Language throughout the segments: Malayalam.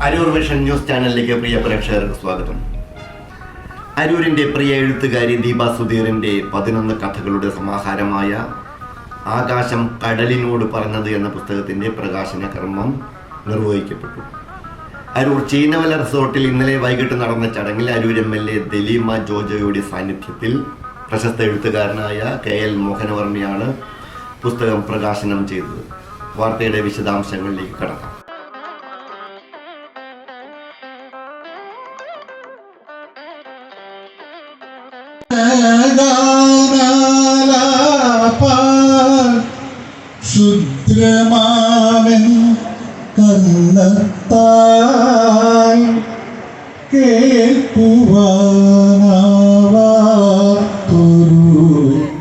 അരൂർ വിഷൻ ന്യൂസ് ചാനലിലേക്ക് പ്രിയ പ്രേക്ഷകർക്ക് സ്വാഗതം. അരൂരിൻ്റെ പ്രിയ എഴുത്തുകാരി ദീപ സുധീറിൻ്റെ 11 കഥകളുടെ സമാഹാരമായ ആകാശം കടലിനോട് പറഞ്ഞത് എന്ന പുസ്തകത്തിൻ്റെ പ്രകാശന കർമ്മം നിർവഹിക്കപ്പെട്ടു. അരൂർ ചീനവല റിസോർട്ടിൽ ഇന്നലെ വൈകിട്ട് നടന്ന ചടങ്ങിൽ അരൂർ MLA ദലീമ ജോജോയുടെ സാന്നിധ്യത്തിൽ പ്രശസ്ത എഴുത്തുകാരനായ KL മോഹനവർമ്മയാണ് പുസ്തകം പ്രകാശനം ചെയ്തത്. വാർത്തയുടെ വിശദാംശങ്ങളിലേക്ക് കടക്കാം. ശുദ്രമാവൻ കന്നത്തായി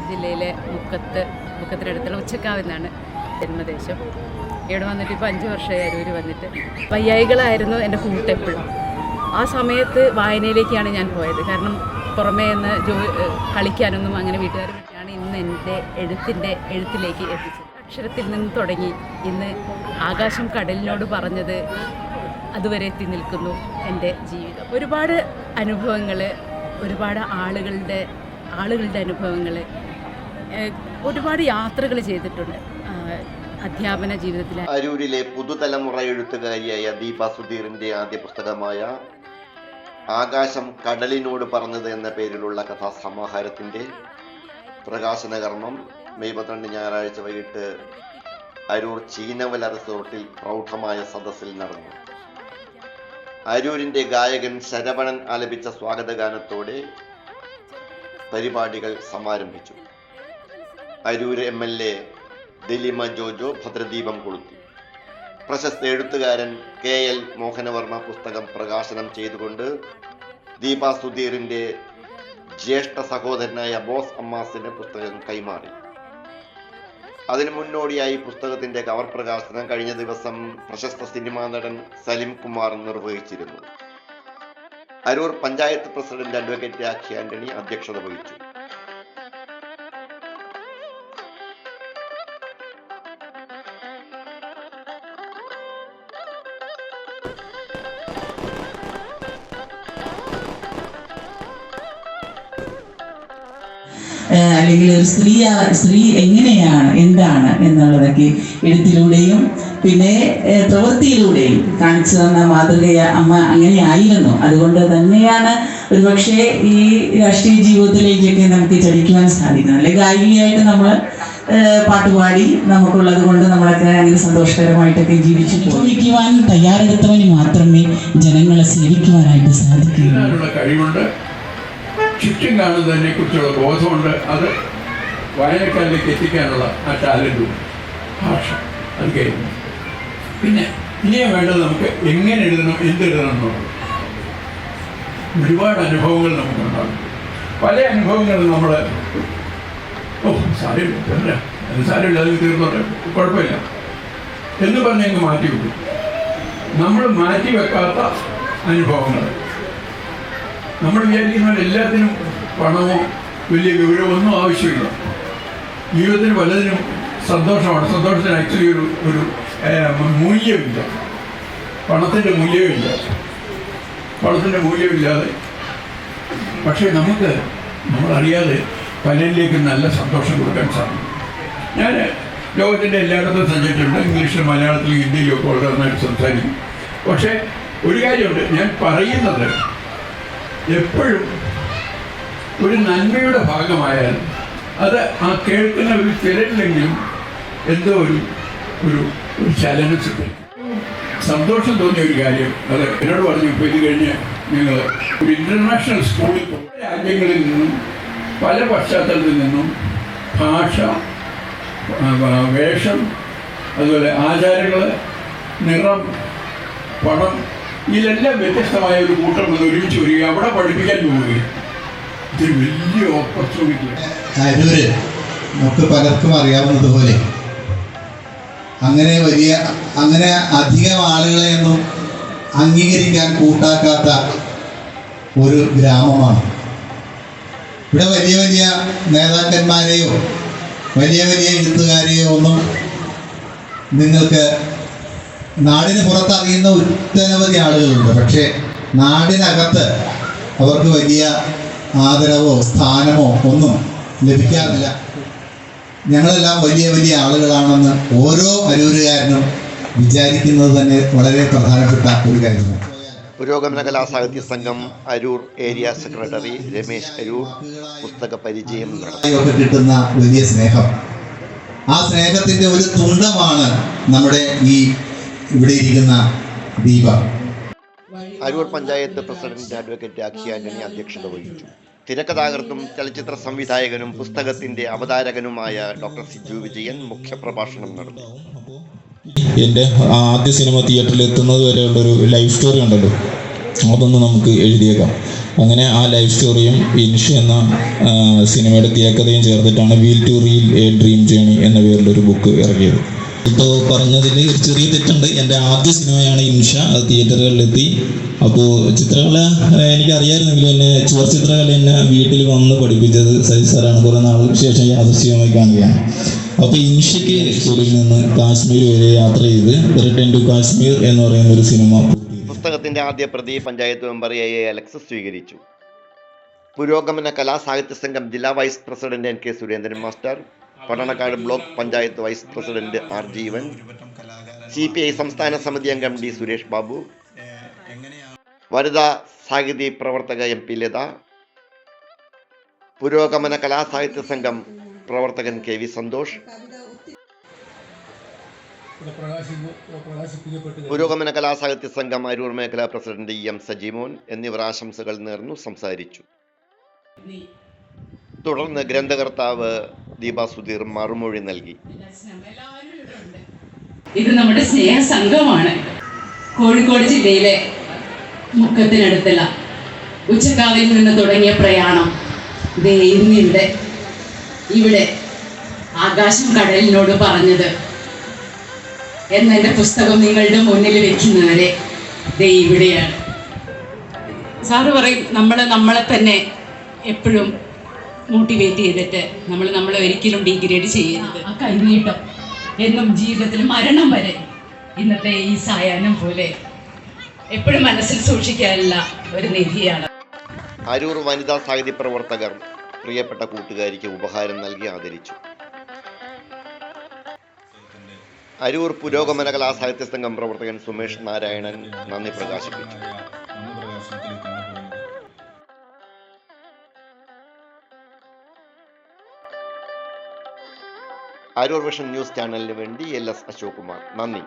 ജില്ലയിലെ മുക്കത്തിനടുത്തുള്ള ഉച്ചക്കാവ് എന്നാണ് ജന്മദേശം. ഇവിടെ വന്നിട്ട് ഇപ്പോൾ 5 വർഷമായി അരൂർ വന്നിട്ട്. വയ്യായികളായിരുന്നു എൻ്റെ കൂട്ട് എപ്പോഴും. ആ സമയത്ത് വായനയിലേക്കാണ് ഞാൻ പോയത്. കാരണം പുറമേ നിന്ന് കളിക്കാനൊന്നും അങ്ങനെ വീട്ടുകാർ പറ്റിയാണ് ഇന്ന് എൻ്റെ എഴുത്തിലേക്ക് എത്തിച്ചത്. അക്ഷരത്തിൽ നിന്ന് തുടങ്ങി ഇന്ന് ആകാശം കടലിനോട് പറഞ്ഞത് അതുവരെ എത്തി നിൽക്കുന്നു എൻ്റെ ജീവിതം. ഒരുപാട് അനുഭവങ്ങൾ, ഒരുപാട് ആളുകളുടെ അനുഭവങ്ങൾ, ഒരുപാട് യാത്രകൾ ചെയ്തിട്ടുണ്ട് അധ്യാപന ജീവിതത്തിൽ. അരൂരിലെ പുതുതലമുറ എഴുത്തുകാരിയായ ദീപ സുധീറിൻ്റെ ആദ്യ പുസ്തകമായ ആകാശം കടലിനോട് പറഞ്ഞത് എന്ന പേരിലുള്ള കഥാസമാഹാരത്തിൻ്റെ പ്രകാശന കർമ്മം മെയ് 12 ഞായറാഴ്ച വൈകിട്ട് അരൂർ ചീനവല റിസോർട്ടിൽ പ്രൗഢമായ സദസ്സിൽ നടന്നു. അരൂരിൻ്റെ ഗായകൻ ശരവണൻ ആലപിച്ച സ്വാഗതഗാനത്തോടെ പരിപാടികൾ സമാരംഭിച്ചു. അരൂർ MLA ദലീമ ജോജോ ഭദ്രദീപം കൊളുത്തി. പ്രശസ്ത എഴുത്തുകാരൻ KL മോഹനവർമ്മ പുസ്തകം പ്രകാശനം ചെയ്തുകൊണ്ട് ദീപ സുധീറിൻ്റെ ജ്യേഷ്ഠ സഹോദരനായ ബോസ് അമ്മാസിന് പുസ്തകം കൈമാറി. അതിനു മുന്നോടിയായി പുസ്തകത്തിൻ്റെ കവർ പ്രകാശനം കഴിഞ്ഞ ദിവസം പ്രശസ്ത സിനിമാ നടൻ സലിം കുമാർ നിർവഹിച്ചിരുന്നു. അരൂർ പഞ്ചായത്ത് പ്രസിഡന്റ് അഡ്വക്കേറ്റ് രാഖി ആന്റണി അധ്യക്ഷത വഹിച്ചു. അല്ലെങ്കിൽ ഒരു സ്ത്രീ എങ്ങനെയാണ്, എന്താണ് എന്നുള്ളതൊക്കെ എഴുത്തിലൂടെയും പിന്നെ പ്രവൃത്തിയിലൂടെയും കാണിച്ചു തന്ന മാതൃകയ അമ്മ അങ്ങനെയായിരുന്നു. അതുകൊണ്ട് തന്നെയാണ് ഒരുപക്ഷെ ഈ രാഷ്ട്രീയ ജീവിതത്തിലേക്കൊക്കെ നമുക്ക് ചലിക്കുവാൻ സാധിക്കുന്നത്. അല്ലെങ്കിൽ ഗായികയായിട്ട് നമ്മൾ പാട്ടുപാടി നമുക്കുള്ളത് കൊണ്ട് നമ്മളൊക്കെ അങ്ങനെ സന്തോഷകരമായിട്ടൊക്കെ ജീവിച്ചു ചോദിക്കുവാൻ തയ്യാറെടുത്തവന് മാത്രമേ ജനങ്ങളെ സേവിക്കുവാനായിട്ട് സാധിക്കുകയുള്ളൂ. ചുറ്റും കാണുന്നതിനെ കുറിച്ചുള്ള ബോധമുണ്ട്. അത് വായനക്കാരിലേക്ക് എത്തിക്കാനുള്ള ആ ടാലൻറ്റും ഭാഷ അത് കഴിയുന്നു. പിന്നെ ഇനിയും വേണ്ടത് നമുക്ക് എങ്ങനെ എഴുതണം, എന്തെഴുതണം എന്നുള്ളത്. ഒരുപാട് അനുഭവങ്ങൾ നമുക്കുണ്ടാകും. പല അനുഭവങ്ങളും നമ്മൾ സാരമില്ല, അത് സാരമില്ല, അതിന് തീർന്നോട്ടെ, കുഴപ്പമില്ല എന്ന് പറഞ്ഞ് മാറ്റി വെക്കും. നമ്മൾ മാറ്റി വെക്കാത്ത അനുഭവങ്ങൾ നമ്മൾ വിചാരിക്കുന്ന എല്ലാത്തിനും പണമോ വലിയ ഗൗരവമോ ഒന്നും ആവശ്യമില്ല. ജീവിതത്തിന് പലതിനും സന്തോഷമാണ്. സന്തോഷത്തിന് ആക്ച്വലി ഒരു മൂല്യമില്ല. പണത്തിൻ്റെ മൂല്യമില്ലാതെ പക്ഷേ നമ്മളറിയാതെ പലരിലേക്കും നല്ല സന്തോഷം കൊടുക്കാൻ സാധിക്കും. ഞാൻ ലോകത്തിൻ്റെ എല്ലായിടത്തും സഞ്ചരിച്ചിട്ടുണ്ട്. ഇംഗ്ലീഷിലും മലയാളത്തിലും ഹിന്ദിയിലും ഒക്കെ വളരെ നന്നായിട്ട് സംസാരിക്കും. പക്ഷേ ഒരു കാര്യമുണ്ട്, ഞാൻ പറയുന്നത് എപ്പോഴും ഒരു നന്മയുടെ ഭാഗമായാൽ അത് ആ കേൾക്കുന്ന ഒരു ചിലരിലെങ്കിലും എന്തോ ഒരു ചലനം സന്തോഷം തോന്നിയ ഒരു കാര്യം അത് എന്നോട് പറഞ്ഞു. ഇപ്പോൾ ഇത് കഴിഞ്ഞ് ഞങ്ങൾ ഒരു ഇൻ്റർനാഷണൽ സ്കൂളിൽ രാജ്യങ്ങളിൽ നിന്നും പല പശ്ചാത്തലത്തിൽ നിന്നും ഭാഷ, വേഷം, അതുപോലെ ആചാരങ്ങൾ, നിറം, പണം, ഇതിലെല്ലാം വ്യത്യസ്തമായ ഒരു കൂട്ടം വന്ന് ഒരുമിച്ച് വരിക, അവിടെ പഠിപ്പിക്കാൻ പോവുകയും ഇതൊരു വലിയ ഓപ്പർച്യൂണിറ്റി. അരൂര് നമുക്ക് പലർക്കും അറിയാവുന്നതുപോലെ അങ്ങനെ അധികം ആളുകളെയൊന്നും അംഗീകരിക്കാൻ കൂട്ടാക്കാത്ത ഒരു ഗ്രാമമാണ്. ഇവിടെ വലിയ നേതാക്കന്മാരെയോ വലിയ എഴുത്തുകാരെയോ ഒന്നും നിങ്ങൾക്ക് നാടിന് പുറത്തറിയുന്ന ഒട്ടനവധി ആളുകളുണ്ട്. പക്ഷേ നാടിനകത്ത് അവർക്ക് വലിയ ആദരവോ സ്ഥാനമോ ഒന്നും ലഭിക്കാറില്ല. ഞങ്ങളെല്ലാം വലിയ വലിയ ആളുകളാണെന്ന് ഓരോ അരൂരുകാരനും വിചാരിക്കുന്നത് തന്നെ വളരെ പ്രധാനപ്പെട്ട ഒരു കാര്യമാണ്. പുരോഗമന കലാസാഹിത്യ സംഘം അരൂർ ഏരിയ സെക്രട്ടറി രമേശ് അരൂർ പുസ്തക പരിചയം നടത്തി. കിട്ടുന്ന വലിയ സ്നേഹം, ആ സ്നേഹത്തിന്റെ ഒരു തുണ്ടമാണ് നമ്മുടെ ഈ ഇവിടെ ഇരിക്കുന്ന ദീപ. അരൂർ പഞ്ചായത്ത് പ്രസിഡന്റ് അഡ്വക്കേറ്റ് രാഖി ആന്റണി അധ്യക്ഷത വഹിച്ചു. തിരക്കഥാകൃത്തും ചലച്ചിത്ര സംവിധായകനും പുസ്തകത്തിന്റെ അവതാരകനുമായ ഡോക്ടർ സിജു വിജയൻ മുഖ്യപ്രഭാഷണം നടത്തി. എൻ്റെ ആദ്യ സിനിമ തിയേറ്ററിൽ എത്തുന്നത് വരെയുള്ളൊരു ലൈഫ് സ്റ്റോറി ഉണ്ടല്ലോ, അതൊന്ന് നമുക്ക് എഴുതിയേക്കാം. അങ്ങനെ ആ ലൈഫ് സ്റ്റോറിയും ഇൻഷ എന്ന സിനിമയുടെ തിരക്കഥയും ചേർത്തിട്ടാണ് wheel to reel a dream journey എന്ന പേരിലൊരു ബുക്ക് ഇറങ്ങിയത്. ഇപ്പോൾ പറഞ്ഞതിൽ ഒരു ചെറിയ തെറ്റുണ്ട്. എൻ്റെ ആദ്യ സിനിമയാണ് ഇൻഷ, അത് തിയേറ്ററുകളിലെത്തി. അപ്പോൾ ചിത്രകല എനിക്കറിയാമായിരുന്നെങ്കിലും എന്നെ ചിത്രകല എന്നെ വീട്ടിൽ വന്ന് പഠിപ്പിച്ചത് സജി സാറാണ്. കുറേ നാളുകൾക്ക് ശേഷം യാദൃശ്ചികമായി കാണുകയാണ്. അപ്പോൾ ഇൻഷയ്ക്ക് സ്കൂളിൽ നിന്ന് കാശ്മീർ വരെ യാത്ര ചെയ്ത് റിട്ടേൺ ടു കാശ്മീർ എന്ന് പറയുന്ന ഒരു സിനിമ. പുസ്തകത്തിന്റെ ആദ്യ പ്രതി പഞ്ചായത്ത് മെമ്പർ എ അലക്സ് സ്വീകരിച്ചു. പുരോഗമന കലാസാഹിത്യ സംഘം ജില്ലാ vice president NK Surendran master, Padanakkad block panchayat vice president R Jeevan, CPI സംസ്ഥാന സമിതി അംഗം D സുരേഷ് ബാബു, വനിതാ സാഹിതി പ്രവർത്തക MP ലത, പുരോഗമന കലാസാഹിത്യ സംഘം പ്രവർത്തകൻ KV സന്തോഷ്, പുരോഗമന കലാസാഹിത്യ സംഘം അരൂർ മേഖലാ പ്രസിഡന്റ് EM സജിമോൻ എന്നിവർ ആശംസകൾ നേർന്നു സംസാരിച്ചു. തുടർന്ന് ഗ്രന്ഥകർത്താവ് ദീപ സുധീർ മറുമൊഴി നൽകി. ഇത് നമ്മുടെ സ്നേഹ സംഘമാണ്. കോഴിക്കോട് ജില്ലയിലെ മുക്കത്തിനടുത്തുള്ള ഉച്ചക്കാവിൽ നിന്ന് തുടങ്ങിയ പ്രയാണം ദേ ഇന്നിവിടെ ഇവിടെ ആകാശം കടലിനോട് പറഞ്ഞത് എന്നെൻ്റെ പുസ്തകം നിങ്ങളുടെ മുന്നിൽ വെക്കുന്നവരെ ദേ ഇവിടെയാണ്. സാറ് പറയും നമ്മളെ തന്നെ എപ്പോഴും മോട്ടിവേറ്റ് ചെയ്തിട്ട് നമ്മളെ ഒരിക്കലും ഡീഗ്രേഡ് ചെയ്യരുത്. ആ കൈനീട്ടം എന്നും ജീവിതത്തിൽ മരണം വരെ ഇന്നത്തെ ഈ സായാഹ്നം പോലെ എപ്പോഴും മനസ്സിൽ സൂക്ഷിക്കാനുള്ള ഒരു നിധിയാണ്. അരൂർ വനിതാ സാഹിത്യ പ്രവർത്തകർ പ്രിയപ്പെട്ട കൂട്ടുകാരിക്ക് ഉപഹാരം നൽകി ആദരിച്ചു. അരൂർ പുരോഗമന കലാസാഹിത്യ സംഘം പ്രവർത്തകൻ സുമേഷ് നാരായണൻ നന്ദി പ്രകാശിപ്പിച്ചു. അരൂർ വിഷൻ ന്യൂസ് ചാനലിന് വേണ്ടി LS അശോക് കുമാർ. നന്ദി.